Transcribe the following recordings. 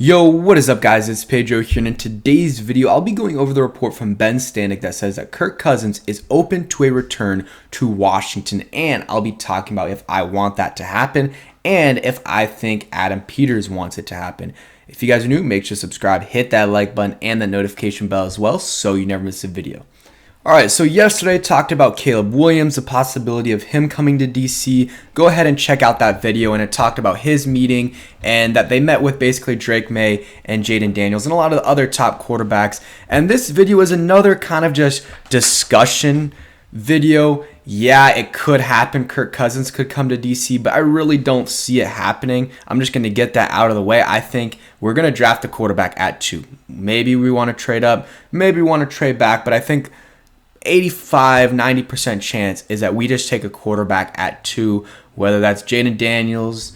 Yo, what is up guys, it's Pedro here, and in today's video I'll be going over the report from Ben Stanek that says that Kirk Cousins is open to a return to Washington, and I'll be talking about if I want that to happen and if I think Adam Peters wants it to happen. If you guys are new, make sure to subscribe, hit that like button and the notification bell as well so you never miss a video. Alright, so yesterday I talked about Caleb Williams, the possibility of him coming to DC. Go ahead and check out that video, and it talked about his meeting and that they met with basically Drake May and Jaden Daniels and a lot of the other top quarterbacks. And this video is another kind of just discussion video. Yeah, it could happen. Kirk Cousins could come to DC, but I really don't see it happening. I'm just going to get that out of the way. I think we're going to draft a quarterback at 2. Maybe we want to trade up, maybe we want to trade back, but I think 85-90% chance is that we just take a quarterback at 2, whether that's Jaden Daniels,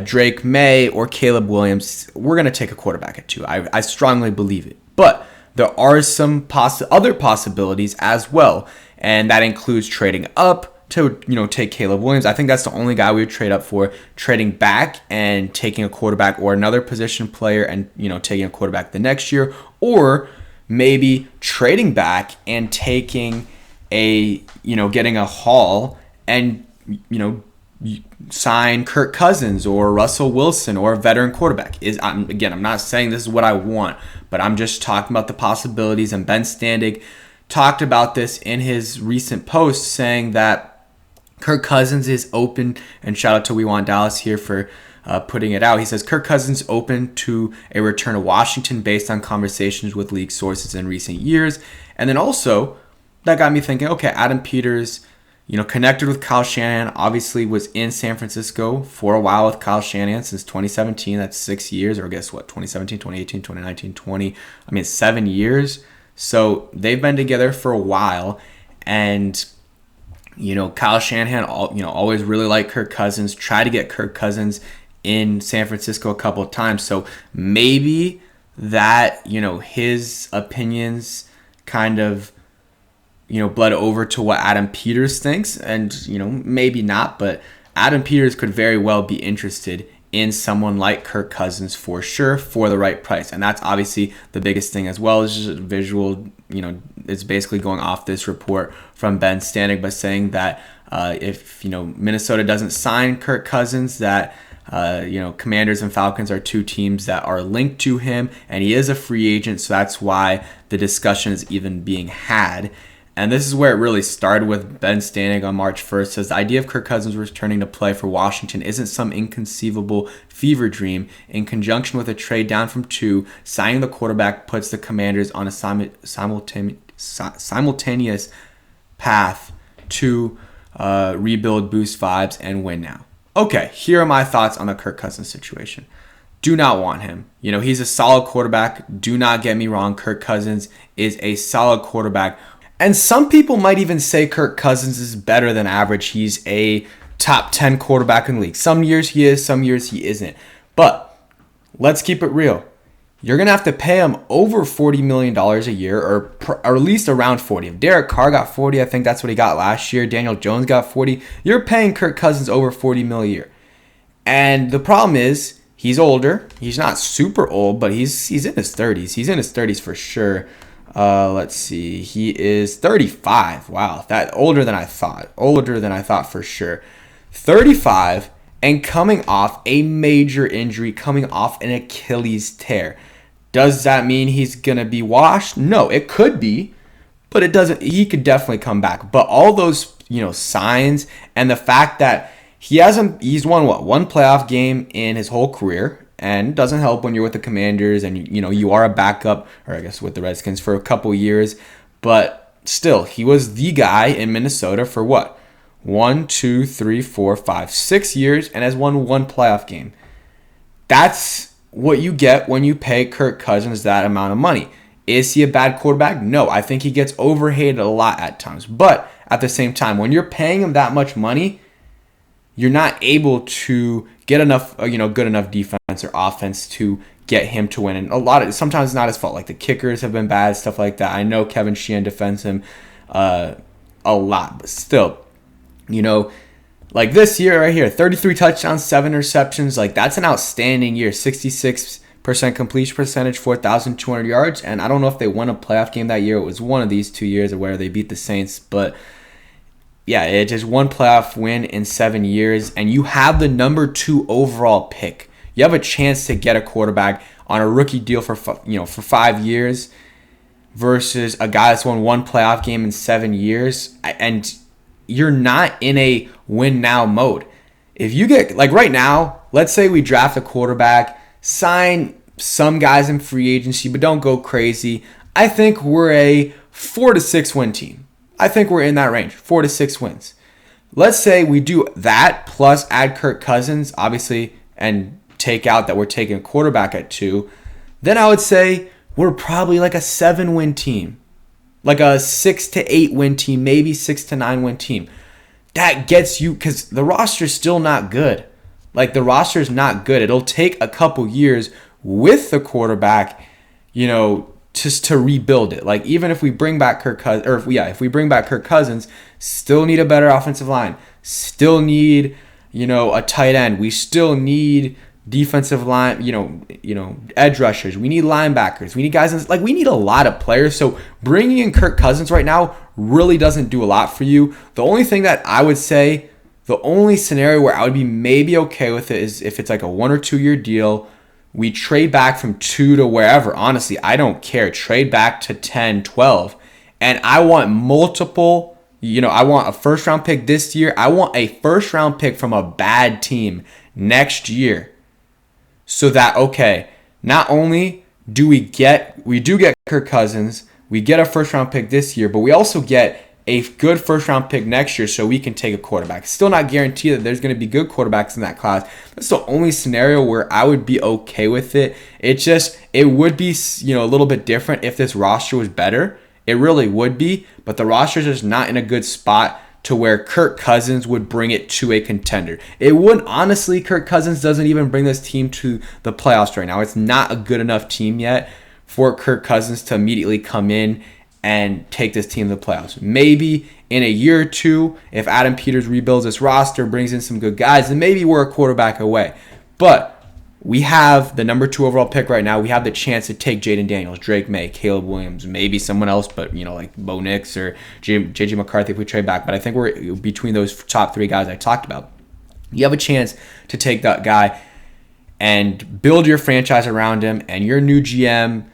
Drake May, or Caleb Williams. We're going to take a quarterback at 2. I strongly believe it. But there are some other possibilities as well, and that includes trading up to take Caleb Williams. I think that's the only guy we would trade up for. Trading back and taking a quarterback or another position player and taking a quarterback the next year, or maybe trading back and taking getting a haul and sign Kirk Cousins or Russell Wilson or a veteran quarterback. I'm not saying this is what I want, but I'm just talking about the possibilities. And Ben Standig talked about this in his recent post, saying that Kirk Cousins is open, and shout out to We Want Dallas here for putting it out. He says Kirk Cousins open to a return to Washington based on conversations with league sources in recent years. And then also that got me thinking, okay, Adam Peters, connected with Kyle Shanahan, obviously was in San Francisco for a while with Kyle Shanahan since 2017. That's 6 years, or guess what, 2017, 2018, 2019, 20. 7 years. So they've been together for a while, and Kyle Shanahan, always really liked Kirk Cousins, tried to get Kirk Cousins in San Francisco a couple of times. So maybe that, his opinions kind of, bled over to what Adam Peters thinks, and, maybe not, but Adam Peters could very well be interested in someone like Kirk Cousins for sure, for the right price. And that's obviously the biggest thing as well. It's just a visual, it's basically going off this report from Ben Stanek by saying that if, Minnesota doesn't sign Kirk Cousins, that Commanders and Falcons are two teams that are linked to him, and he is a free agent, so that's why the discussion is even being had. And this is where it really started with Ben Stanek on March 1st. Says the idea of Kirk Cousins returning to play for Washington isn't some inconceivable fever dream. In conjunction with a trade down from 2, signing the quarterback puts the Commanders on a simultaneous path to rebuild, boost vibes, and win now. Okay, here are my thoughts on the Kirk Cousins situation. Do not want him. He's a solid quarterback. Do not get me wrong. Kirk Cousins is a solid quarterback. And some people might even say Kirk Cousins is better than average. He's a top 10 quarterback in the league. Some years he is, some years he isn't. But let's keep it real. You're going to have to pay him over $40 million a year, or at least around 40. If Derek Carr got 40, I think that's what he got last year. Daniel Jones got 40. You're paying Kirk Cousins over $40 million a year. And the problem is he's older. He's not super old, but he's in his 30s. He's in his 30s for sure. Let's see. He is 35. Wow, that older than I thought. Older than I thought for sure. 35 and coming off a major injury, coming off an Achilles tear. Does that mean he's going to be washed? No, it could be, but it doesn't. He could definitely come back. But all those, signs, and the fact that he's won one playoff game in his whole career. And it doesn't help when you're with the Commanders and, you are a backup, or I guess with the Redskins for a couple years. But still, he was the guy in Minnesota for what? 1, 2, 3, 4, 5, 6 years, and has won one playoff game. That's what you get when you pay Kirk Cousins that amount of money. Is he a bad quarterback? No, I think he gets overhated a lot at times. But at the same time, when you're paying him that much money, you're not able to get enough, good enough defense or offense to get him to win. And sometimes it's not his fault. Like the kickers have been bad, stuff like that. I know Kevin Sheehan defends him a lot, but still, Like this year right here, 33 touchdowns, 7 interceptions. Like that's an outstanding year. 66 50% completion percentage, 4,200 yards. And I don't know if they won a playoff game that year. It was one of these 2 years where they beat the Saints. But yeah, it just one playoff win in 7 years. And you have the number 2 overall pick. You have a chance to get a quarterback on a rookie deal for 5 years versus a guy that's won one playoff game in 7 years. And you're not in a win now mode. If you get, like right now, let's say we draft a quarterback, sign some guys in free agency, but don't go crazy. I think we're a 4 to 6 win team. I think we're in that range, 4 to 6 wins. Let's say we do that plus add Kirk Cousins, obviously, and take out that we're taking a quarterback at 2. Then I would say we're probably like a 7 win team. Like a 6 to 8 win team, maybe 6 to 9 win team. That gets you, because the roster's still not good. Like the roster's not good. It'll take a couple years with the quarterback, just to rebuild it. Like even if we bring back Kirk Cousins, if we bring back Kirk Cousins, still need a better offensive line. Still need, a tight end. We still need defensive line, edge rushers. We need linebackers. We need guys we need a lot of players. So bringing in Kirk Cousins right now really doesn't do a lot for you. The only thing that I would say, the only scenario where I would be maybe okay with it is if it's like a 1 or 2 year deal. We trade back from 2 to wherever. Honestly, I don't care. Trade back to 10, 12. And I want multiple, I want a first round pick this year. I want a first round pick from a bad team next year. So that, okay, not only do we get Kirk Cousins, we get a first round pick this year, but we also get a good first round pick next year so we can take a quarterback. Still not guaranteed that there's going to be good quarterbacks in that class. That's the only scenario where I would be okay with it. It would be, a little bit different if this roster was better. It really would be, but the roster is just not in a good spot to where Kirk Cousins would bring it to a contender. It wouldn't, honestly, Kirk Cousins doesn't even bring this team to the playoffs right now. It's not a good enough team yet for Kirk Cousins to immediately come in and take this team to the playoffs. Maybe in a year or two, if Adam Peters rebuilds this roster, brings in some good guys, then maybe we're a quarterback away. But we have the number 2 overall pick right now. We have the chance to take Jaden Daniels, Drake May, Caleb Williams, maybe someone else, but like Bo Nix or JJ McCarthy if we trade back. But I think we're between those top 3 guys I talked about. You have a chance to take that guy and build your franchise around him and your new GM.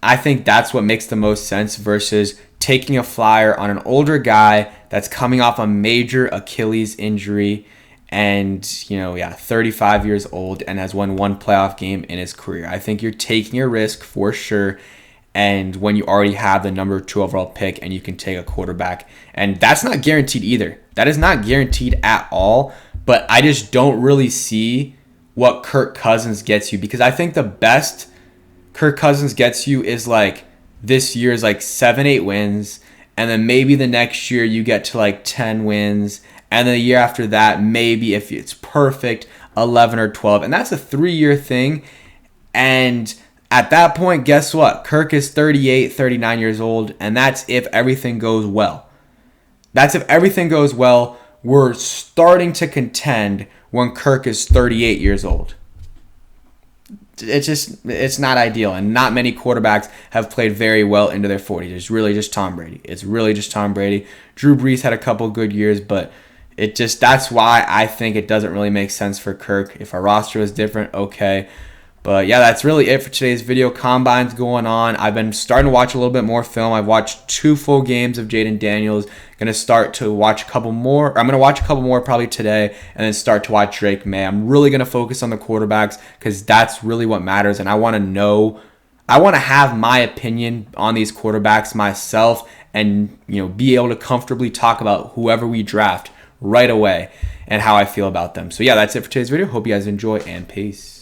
I think that's what makes the most sense versus taking a flyer on an older guy that's coming off a major Achilles injury and, 35 years old and has won one playoff game in his career. I think you're taking a risk for sure. And when you already have the number 2 overall pick and you can take a quarterback, and that's not guaranteed either. That is not guaranteed at all. But I just don't really see what Kirk Cousins gets you, because I think the best Kirk Cousins gets you is like this year's like 7-8 wins, and then maybe the next year you get to like 10 wins, and then the year after that maybe, if it's perfect, 11 or 12, and that's a 3-year thing. And at that point, guess what? Kirk is 38, 39 years old, and that's if everything goes well. That's if everything goes well. We're starting to contend when Kirk is 38 years old. It's not ideal, and not many quarterbacks have played very well into their 40s. It's really just Tom Brady. Drew Brees had a couple good years, but that's why I think it doesn't really make sense for Kirk. If our roster was different, okay. But yeah, that's really it for today's video. Combine's going on. I've been starting to watch a little bit more film. I've watched 2 full games of Jaden Daniels. Gonna start to watch a couple more. I'm gonna watch a couple more probably today, and then start to watch Drake May. I'm really gonna focus on the quarterbacks because that's really what matters. And I want to have my opinion on these quarterbacks myself, and be able to comfortably talk about whoever we draft right away and how I feel about them. So yeah, that's it for today's video. Hope you guys enjoy, and peace.